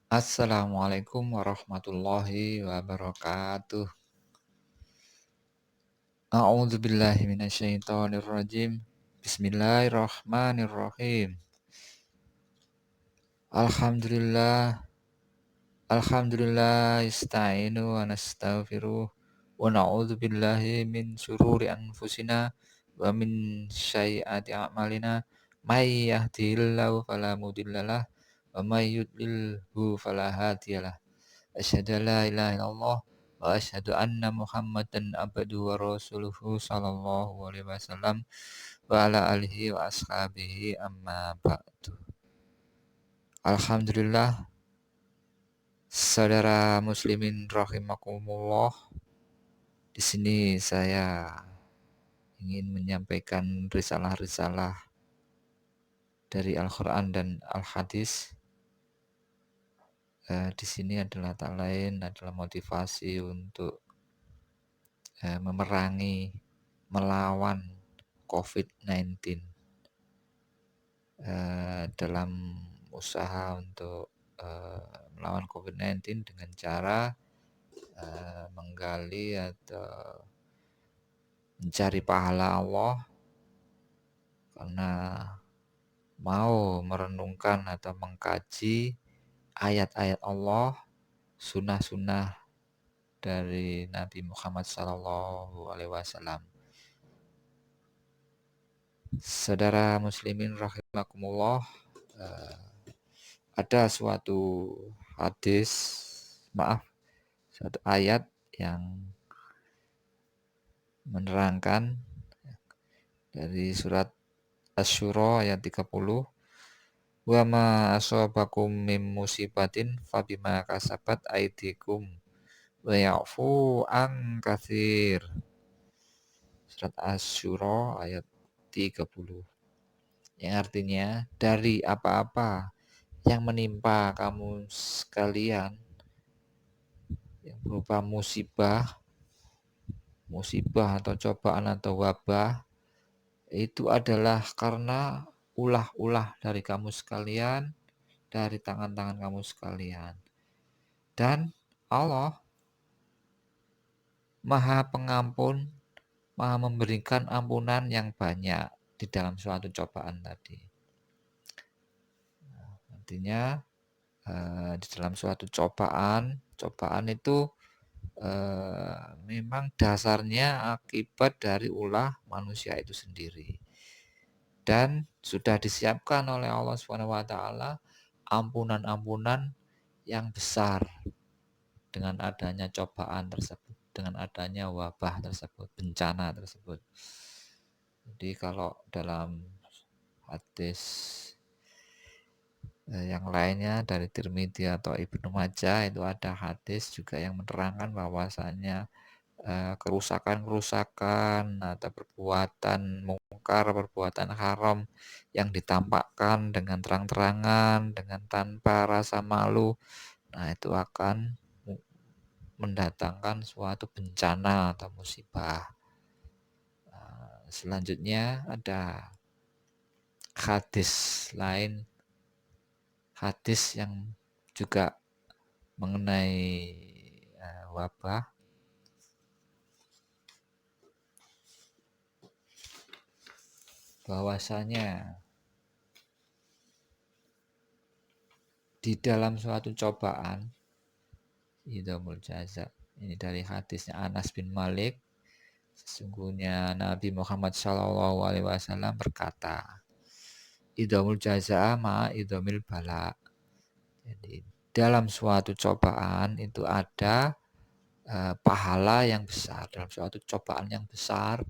Assalamualaikum warahmatullahi wabarakatuh. A'udzubillahi minasyaitonirrajim. Bismillahirrahmanirrahim. Alhamdulillah, alhamdulillah ista'inu wa nastaghfiruh wa na'udzubillahi min syururi anfusina wa min sayyiati a'malina. May yahdihillahu fala mudhillalah wa may yudlilhu fala hadiyalah. Asyhadu an la ilaha illallah wa asyhadu anna Muhammadan abduhu wa rasuluhu sallallahu alaihi wasallam wa ala alihi wa ashabihi amma ba'du. Alhamdulillah, saudara muslimin rahimakumullah. Di sini saya ingin menyampaikan risalah-risalah dari Al-Qur'an dan Al-Hadis. Di sini adalah tak lain adalah motivasi untuk memerangi, melawan COVID-19, dalam usaha untuk melawan COVID-19 dengan cara menggali atau mencari pahala Allah, karena mau merenungkan atau mengkaji ayat-ayat Allah, sunnah-sunnah dari Nabi Muhammad SAW. Saudara muslimin rahimakumullah, ada suatu hadis, suatu ayat yang menerangkan dari surat Asy-Syura ayat 30, wa ma asabakum mim musibatin fabima kasabat aydikum wa ya'fu an katsir. Surat Asy-Syura ayat 30, yang artinya dari apa-apa yang menimpa kamu sekalian yang berupa musibah atau cobaan atau wabah, itu adalah karena ulah-ulah dari kamu sekalian, dari tangan-tangan kamu sekalian. Dan Allah Maha Pengampun, Maha memberikan ampunan yang banyak di dalam suatu cobaan tadi. Artinya di dalam suatu cobaan itu memang dasarnya akibat dari ulah manusia itu sendiri. Dan sudah disiapkan oleh Allah SWT ampunan-ampunan yang besar dengan adanya cobaan tersebut, dengan adanya wabah tersebut, bencana tersebut. Jadi kalau dalam hadis yang lainnya dari Tirmidzi atau Ibnu Majah, itu ada hadis juga yang menerangkan bahwasannya kerusakan-kerusakan atau perbuatan mungkar, perbuatan haram yang ditampakkan dengan terang-terangan, dengan tanpa rasa malu, nah itu akan mendatangkan suatu bencana atau musibah. Selanjutnya ada hadis lain, hadis yang juga mengenai wabah, bahwasanya di dalam suatu cobaan idamul jaza. Ini dari hadisnya Anas bin Malik. Sesungguhnya Nabi Muhammad SAW berkata, idamul jaza ma idamil bala. Jadi dalam suatu cobaan itu ada pahala yang besar. Dalam suatu cobaan yang besar,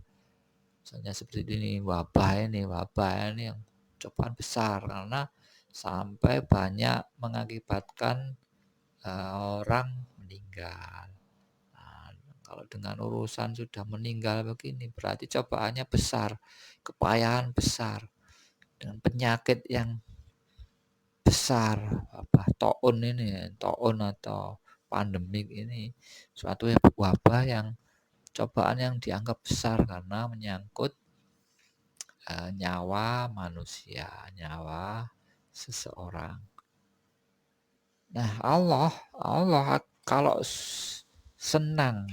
misalnya seperti ini wabah ini yang cobaan besar, karena sampai banyak mengakibatkan orang meninggal. Nah, kalau dengan urusan sudah meninggal begini, berarti cobaannya besar, kepayahan besar, dengan penyakit yang besar, taun atau pandemik ini, suatu wabah yang cobaan yang dianggap besar karena menyangkut nyawa manusia, nyawa seseorang. Nah, Allah kalau senang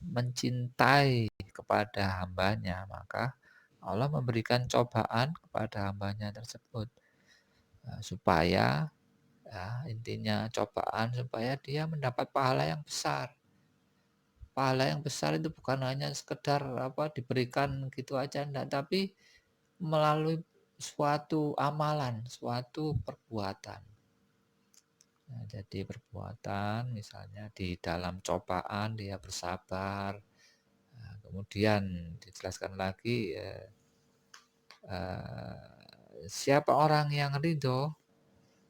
mencintai kepada hambanya, maka Allah memberikan cobaan kepada hambanya tersebut, supaya ya intinya cobaan supaya dia mendapat pahala yang besar. Pahala yang besar itu bukan hanya sekedar diberikan gitu aja enggak, tapi melalui suatu amalan, suatu perbuatan. Nah, jadi perbuatan misalnya di dalam cobaan dia bersabar. Nah, kemudian dijelaskan lagi, siapa orang yang ridho,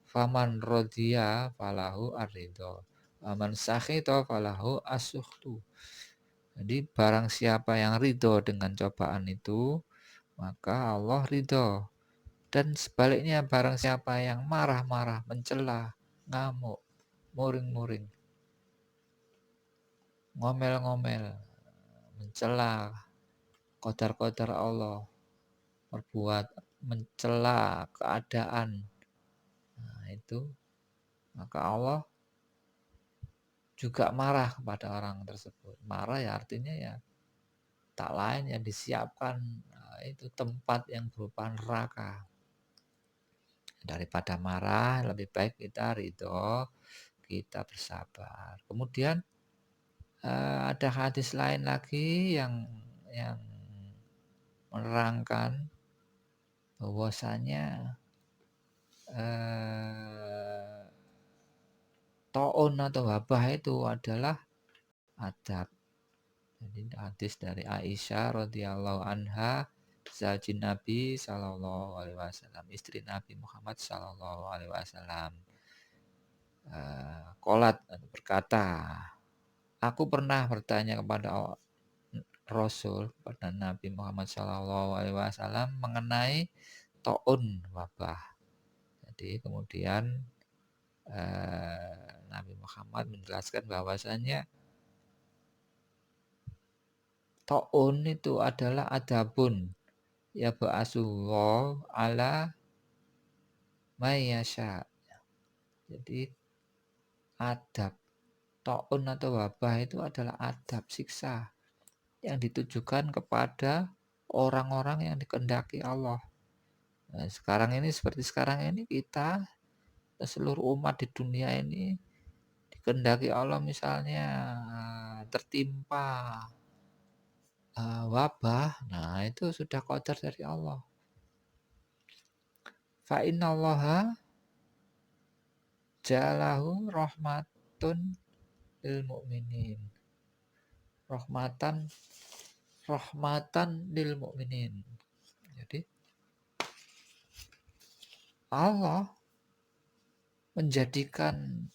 faman rodiya falahu ar-ridho, faman sakhito falahu as-sukhtu. Jadi barang siapa yang ridho dengan cobaan itu, maka Allah ridho. Dan sebaliknya barang siapa yang marah-marah, mencela, ngamuk, muring-muring, ngomel-ngomel, mencela qadar-qadar Allah, berbuat mencela keadaan, nah itu maka Allah juga marah kepada orang tersebut. Marah ya artinya ya tak lain yang disiapkan, nah, itu tempat yang berupa neraka. Daripada marah lebih baik kita ridho, kita bersabar. Kemudian ada hadis lain lagi yang menerangkan bahwasanya taun atau wabah itu adalah adab. Jadi hadis dari Aisyah radhiyallahu anha, zaujin Nabi sallallahu alaihi wasallam, istri Nabi Muhammad sallallahu alaihi wasallam. Qolat berkata, aku pernah bertanya kepada Rasul, pada Nabi Muhammad sallallahu alaihi wasallam mengenai taun wabah. Jadi kemudian Nabi Muhammad menjelaskan bahwasanya taun itu adalah adabun ya ba'asullah ala mayyasha. Jadi adab taun atau wabah itu adalah adab siksa yang ditujukan kepada orang-orang yang dikehendaki Allah. Nah, sekarang ini seperti sekarang ini kita seluruh umat di dunia ini dikehendaki Allah misalnya tertimpa wabah, nah itu sudah qadar dari Allah. Fa innallaha ja'alahu rahmatun lil mu'minin. Rahmatan lil mu'minin. Jadi Allah menjadikan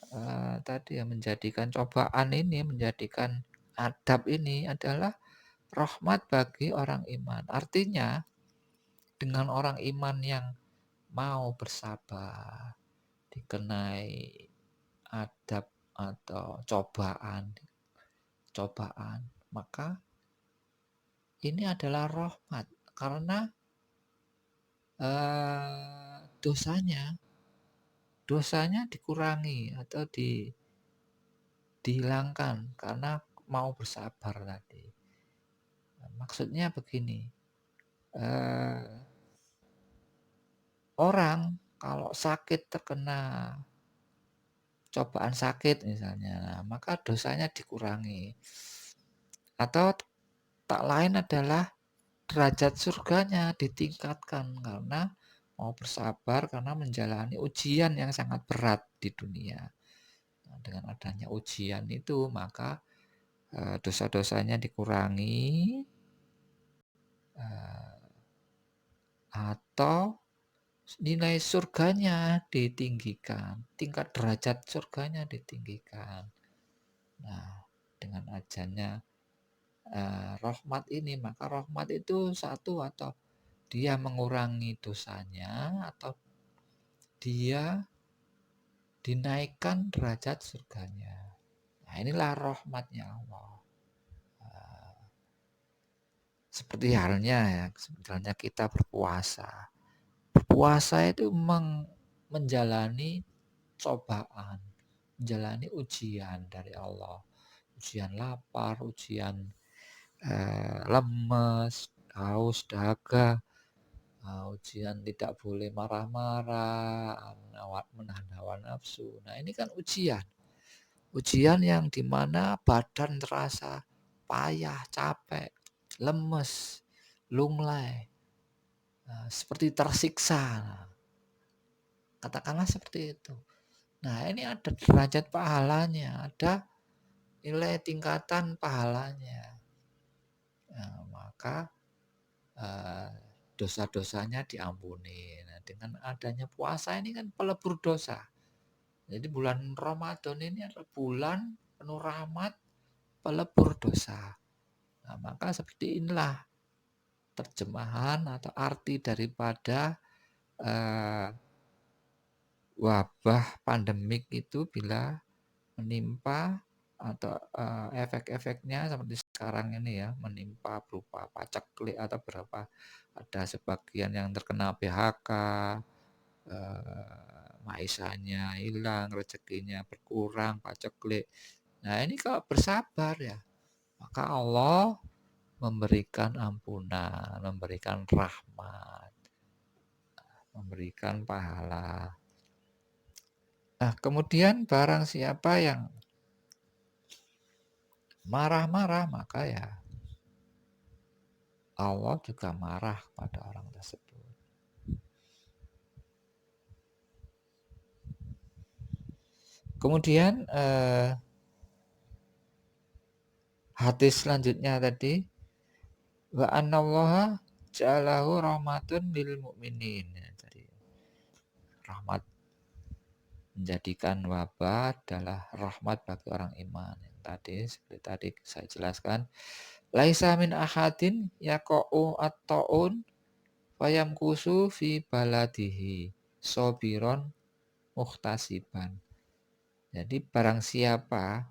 menjadikan cobaan ini, menjadikan adab ini adalah rahmat bagi orang iman. Artinya dengan orang iman yang mau bersabar, dikenai adab atau cobaan, maka ini adalah rahmat karena dosanya dikurangi atau dihilangkan karena mau bersabar tadi. Maksudnya begini, orang kalau sakit terkena cobaan sakit misalnya, maka dosanya dikurangi. Atau tak lain adalah derajat surganya ditingkatkan karena mau bersabar karena menjalani ujian yang sangat berat di dunia. Nah, dengan adanya ujian itu maka dosa-dosanya dikurangi atau nilai surganya ditinggikan, tingkat derajat surganya ditinggikan. Nah, dengan adanya rahmat ini, maka rahmat itu satu atau dia mengurangi dosanya atau dia dinaikkan derajat surganya. Nah, inilah rahmatnya Allah. Seperti halnya ya, sebenarnya kita berpuasa. Berpuasa itu menjalani cobaan. menjalani ujian dari Allah. Ujian lapar, ujian lemes, haus, dahaga, ujian tidak boleh marah-marah, menahan hawa nafsu. Nah ini kan ujian. Ujian yang dimana badan terasa payah, capek, lemes, lunglai, seperti tersiksa. Katakanlah seperti itu. Nah ini ada derajat pahalanya, ada nilai tingkatan pahalanya. Nah, maka eh, dosa-dosanya diampuni. Nah, dengan adanya puasa ini kan pelebur dosa. Jadi bulan Ramadan ini adalah bulan penuh rahmat, pelebur dosa. Nah, maka seperti inilah terjemahan atau arti daripada eh, wabah pandemik itu bila menimpa atau efek-efeknya seperti sekarang ini ya, menimpa berupa paceklik atau berapa, ada sebagian yang terkena PHK, maisanya hilang, rezekinya berkurang, paceklik. Nah ini kalau bersabar ya, maka Allah memberikan ampunan, memberikan rahmat, memberikan pahala. Nah kemudian barang siapa yang marah-marah, maka ya Allah juga marah pada orang tersebut. Kemudian hadis selanjutnya tadi, wa annallaha ja'alahu rahmatun lil mu'minin. Ya, tadi rahmat, menjadikan wabah adalah rahmat bagi orang iman. Yang tadi seperti tadi saya jelaskan, laisa min ahadin yaqa'u at-ta'un fayamkusu fi baladihi sobiron muhtasiban. Jadi barang siapa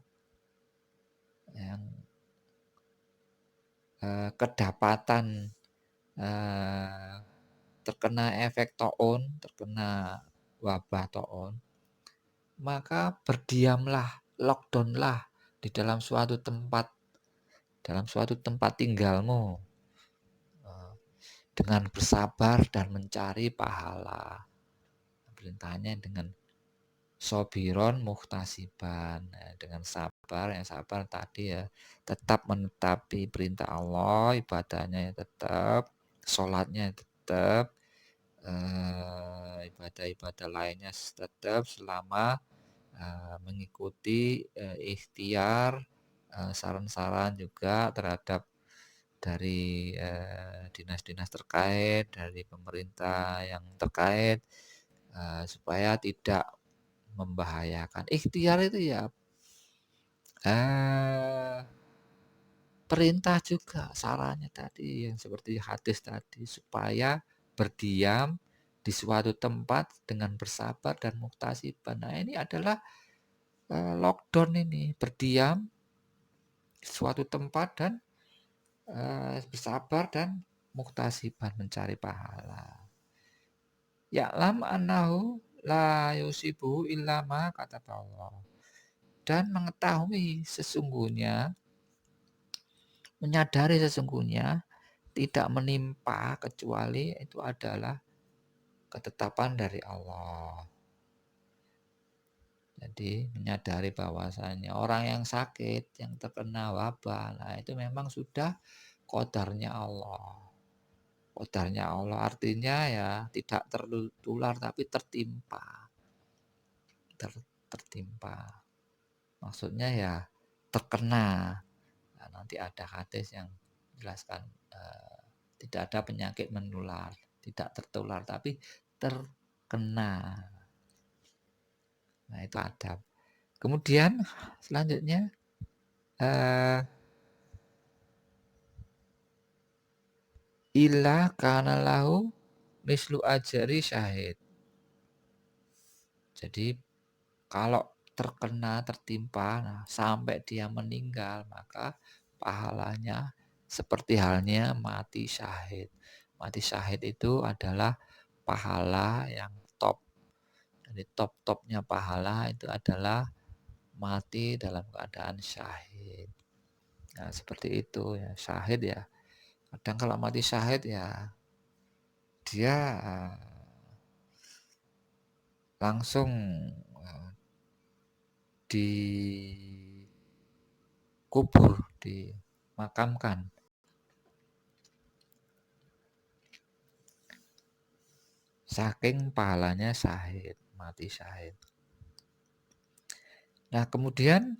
yang kedapatan terkena efek taun, terkena wabah taun, maka berdiamlah, lockdownlah di dalam suatu tempat tinggalmu, dengan bersabar dan mencari pahala. Perintahnya dengan sobiron muhtasiban, dengan sabar, yang sabar tadi ya, tetap menetapi perintah Allah, ibadahnya ya tetap, sholatnya tetap, ibadah-ibadah lainnya tetap selama mengikuti ikhtiar, saran-saran juga terhadap dari dinas-dinas terkait, dari pemerintah yang terkait, supaya tidak membahayakan. Ikhtiar itu ya perintah juga, sarannya tadi yang seperti hadis tadi, supaya berdiam di suatu tempat dengan bersabar dan muhtasiban. Nah ini adalah lockdown ini, berdiam di suatu tempat dan bersabar dan muhtasiban, mencari pahala. Ya'lam annahu la yusibu illa ma kataballah. Dan mengetahui sesungguhnya, menyadari sesungguhnya tidak menimpa kecuali itu adalah ketetapan dari Allah. Jadi menyadari bahwasanya orang yang sakit, yang terkena wabah, nah itu memang sudah qadarnya Allah. Qadarnya Allah artinya ya tidak tertular tapi tertimpa. Tertimpa. Maksudnya ya terkena. Nah, nanti ada hadis yang jelaskan tidak ada penyakit menular, tidak tertular tapi terkena. Nah itu adab. Kemudian selanjutnya illa kana lahu mislu ajri syahid. Jadi kalau terkena, tertimpa, nah, sampai dia meninggal, maka pahalanya seperti halnya mati syahid. Mati syahid itu adalah pahala yang top. Jadi top-topnya pahala itu adalah mati dalam keadaan syahid. Nah, seperti itu ya, syahid ya. Kadang kalau mati syahid ya dia langsung dikubur, dimakamkan. Saking pahalanya syahid, mati syahid. Nah, kemudian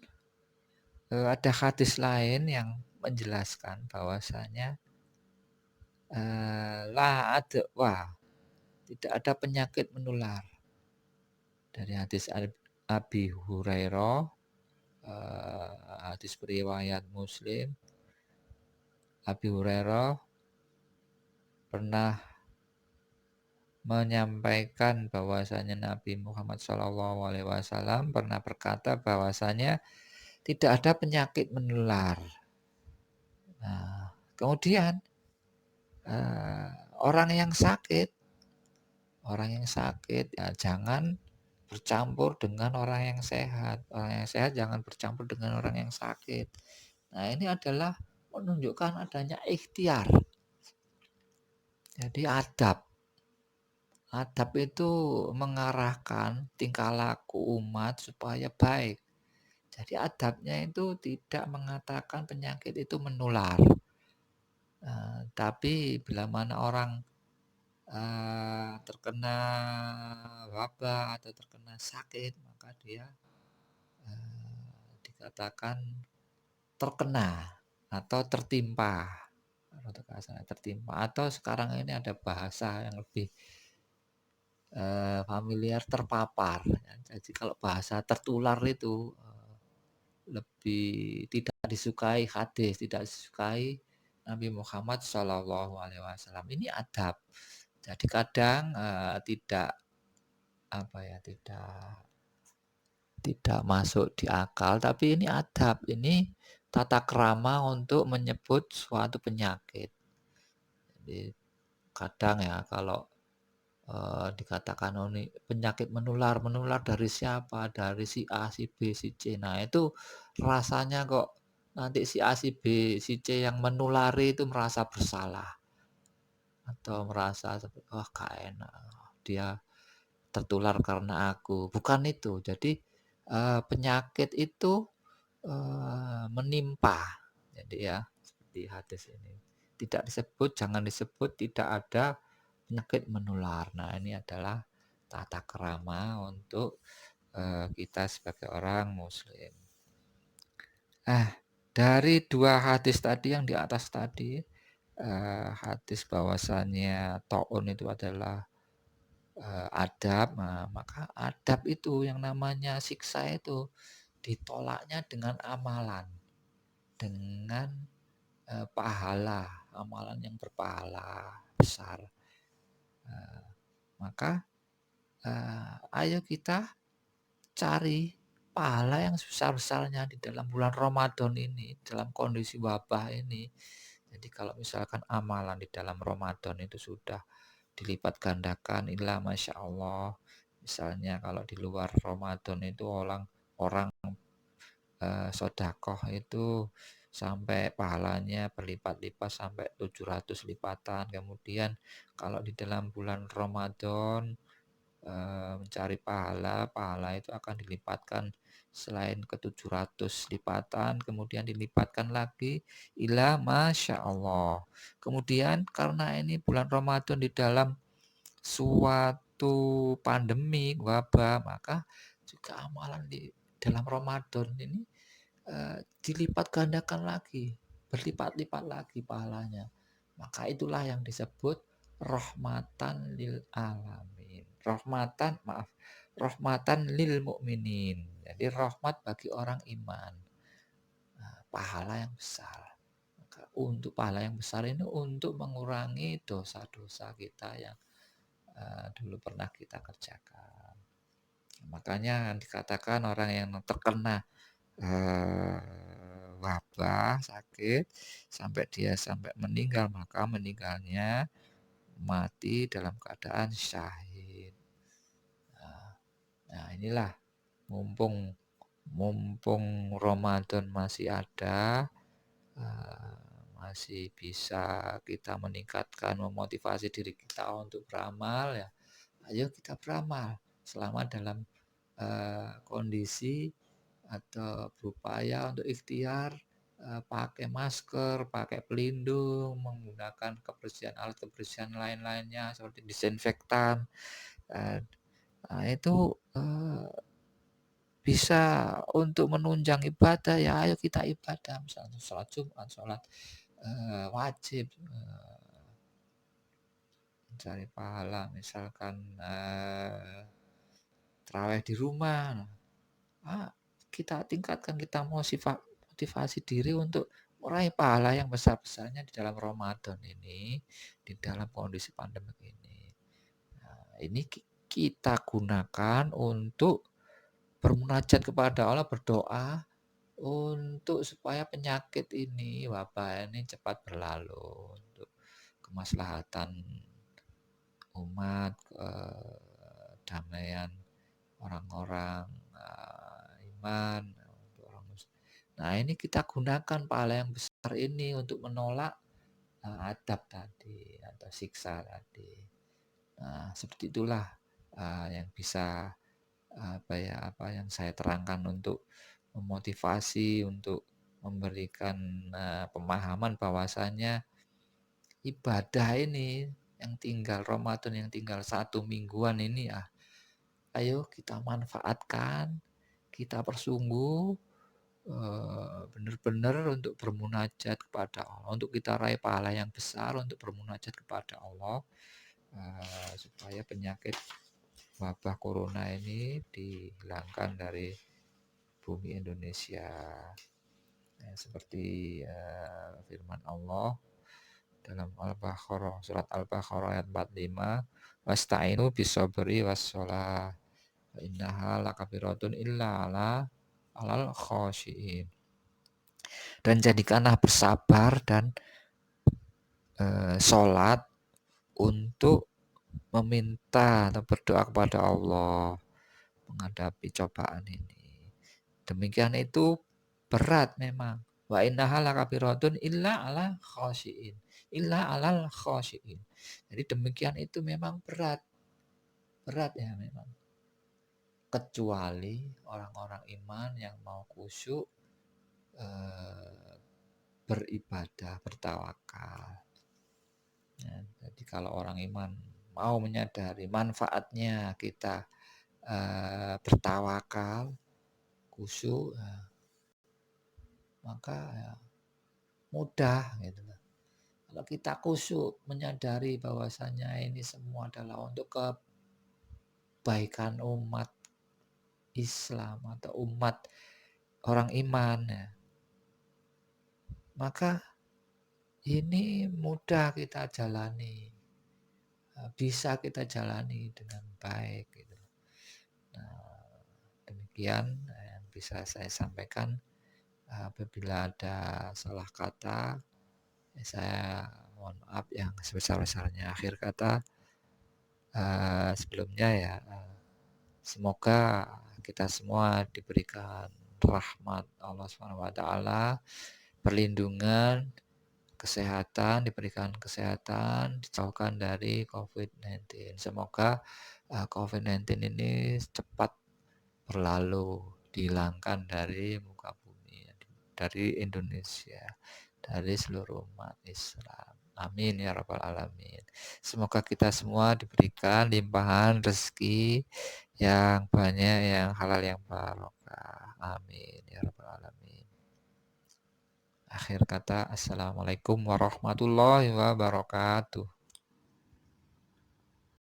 ada hadis lain yang menjelaskan bahwasanya la adwa, tidak ada penyakit menular. Dari hadis Abi Hurairah, hadis riwayat Muslim, Abi Hurairah pernah menyampaikan bahwasanya Nabi Muhammad SAW pernah berkata bahwasanya tidak ada penyakit menular. Nah, kemudian orang yang sakit ya jangan bercampur dengan orang yang sehat. Orang yang sehat jangan bercampur dengan orang yang sakit. Nah, ini adalah menunjukkan adanya ikhtiar. Jadi adab. Adab itu mengarahkan tingkah laku umat supaya baik. Jadi adabnya itu tidak mengatakan penyakit itu menular. Tapi bila mana orang terkena wabah atau terkena sakit, maka dia dikatakan terkena atau tertimpa. Atau sekarang ini ada bahasa yang lebih familiar, terpapar. Jadi kalau bahasa tertular itu lebih tidak disukai hadis, tidak disukai Nabi Muhammad SAW. Ini adab. Jadi kadang tidak masuk di akal, tapi ini adab, ini tata krama untuk menyebut suatu penyakit. Jadi kadang ya kalau dikatakan ini penyakit menular dari siapa? Dari si A, si B, si C. Nah, itu rasanya kok nanti si A, si B, si C yang menulari itu merasa bersalah atau merasa wah gak enak, dia tertular karena aku. Bukan itu. Jadi penyakit itu menimpa. Jadi ya seperti hadis ini. Tidak disebut, jangan disebut tidak ada penyakit menular. Nah, ini adalah tata krama untuk kita sebagai orang muslim. Dari dua hadis tadi yang di atas tadi, hadis bahwasannya taun itu adalah adab, maka adab itu yang namanya siksa itu ditolaknya dengan amalan, dengan pahala, amalan yang berpahala besar. Maka ayo kita cari pahala yang sebesar-besarnya di dalam bulan Ramadan ini, dalam kondisi wabah ini. Jadi kalau misalkan amalan di dalam Ramadan itu sudah dilipat gandakan, illa masya Allah. Misalnya kalau di luar Ramadan itu orang sodakoh itu sampai pahalanya berlipat-lipat sampai 700 lipatan. Kemudian kalau di dalam bulan Ramadan mencari pahala itu akan dilipatkan selain ke 700 lipatan, kemudian dilipatkan lagi ila masya Allah. Kemudian karena ini bulan Ramadan di dalam suatu pandemi wabah, maka juga amalan di dalam Ramadan ini dilipat gandakan lagi, berlipat-lipat lagi pahalanya. Maka itulah yang disebut rahmatan lil alamin. Rahmatan lil mukminin. Jadi rahmat bagi orang iman. Pahala yang besar. Maka untuk pahala yang besar ini untuk mengurangi dosa-dosa kita yang dulu pernah kita kerjakan. Makanya dikatakan orang yang terkena wabah, sakit, sampai meninggal, maka meninggalnya mati dalam keadaan syahid. Nah, inilah mumpung mumpung Ramadan masih ada, masih bisa kita meningkatkan, memotivasi diri kita untuk beramal ya, ayo kita beramal selama dalam kondisi atau berupaya untuk ikhtiar, pakai masker, pakai pelindung, menggunakan alat kebersihan lain-lainnya seperti disinfektan. eee, itu, bisa untuk menunjang ibadah, ya ayo kita ibadah, misalnya sholat Jumat, sholat, wajib, mencari pahala, misalkan, tarawih di rumah. Ah, kita tingkatkan, kita motivasi diri untuk meraih pahala yang besar-besarnya di dalam Ramadan ini, di dalam kondisi pandemi ini. Nah, ini kita gunakan untuk bermunajat kepada Allah, berdoa untuk supaya penyakit ini, wabah ini cepat berlalu, untuk kemaslahatan umat, kedamaian orang-orang, iman, untuk orang muslim. Nah, ini kita gunakan pahala yang besar ini untuk menolak, adab tadi atau siksa tadi. Nah, seperti itulah, yang bisa, apa yang saya terangkan untuk memotivasi, untuk memberikan, pemahaman bahwasanya ibadah ini yang tinggal Ramadan, yang tinggal 1 mingguan ini, ayo kita manfaatkan, kita bersungguh, benar-benar untuk bermunajat kepada Allah, untuk kita raih pahala yang besar, untuk bermunajat kepada Allah, supaya penyakit wabah corona ini dihilangkan dari bumi Indonesia. Seperti, firman Allah dalam Al-Baqarah, surat Al-Baqarah ayat 45, "Wasta'inu bis-sabri was-shalah, fa innaha lakabiratun illa alal khosyiin." Dan jadikanlah bersabar dan sholat untuk meminta atau berdoa kepada Allah menghadapi cobaan ini. Demikian itu berat memang. Wa innaha lakabiratun illa ala khosyiin. Illa alal khosyiin. Jadi demikian itu memang berat. Berat ya memang. Kecuali orang-orang iman yang mau khusyuk, beribadah, bertawakal. Ya, jadi kalau orang iman mau menyadari manfaatnya kita, bertawakal, khusyuk, maka ya mudah gitu loh. Kalau kita khusyuk menyadari bahwasanya ini semua adalah untuk kebaikan umat Islam atau umat orang iman ya, maka ini mudah kita jalani, bisa kita jalani dengan baik gitu. Nah, demikian yang bisa saya sampaikan. Apabila ada salah kata, saya mohon maaf yang sebesar-besarnya. Akhir kata, sebelumnya ya, semoga kita semua diberikan rahmat Allah SWT, perlindungan, kesehatan, diberikan kesehatan, dijauhkan dari COVID-19. Semoga COVID-19 ini cepat berlalu, dihilangkan dari muka bumi, dari Indonesia, dari seluruh umat Islam. Amin ya rabbal alamin. Semoga kita semua diberikan limpahan rezeki yang banyak, yang halal, yang barokah. Amin ya rabbal alamin. Akhir kata, assalamualaikum warahmatullahi wabarakatuh.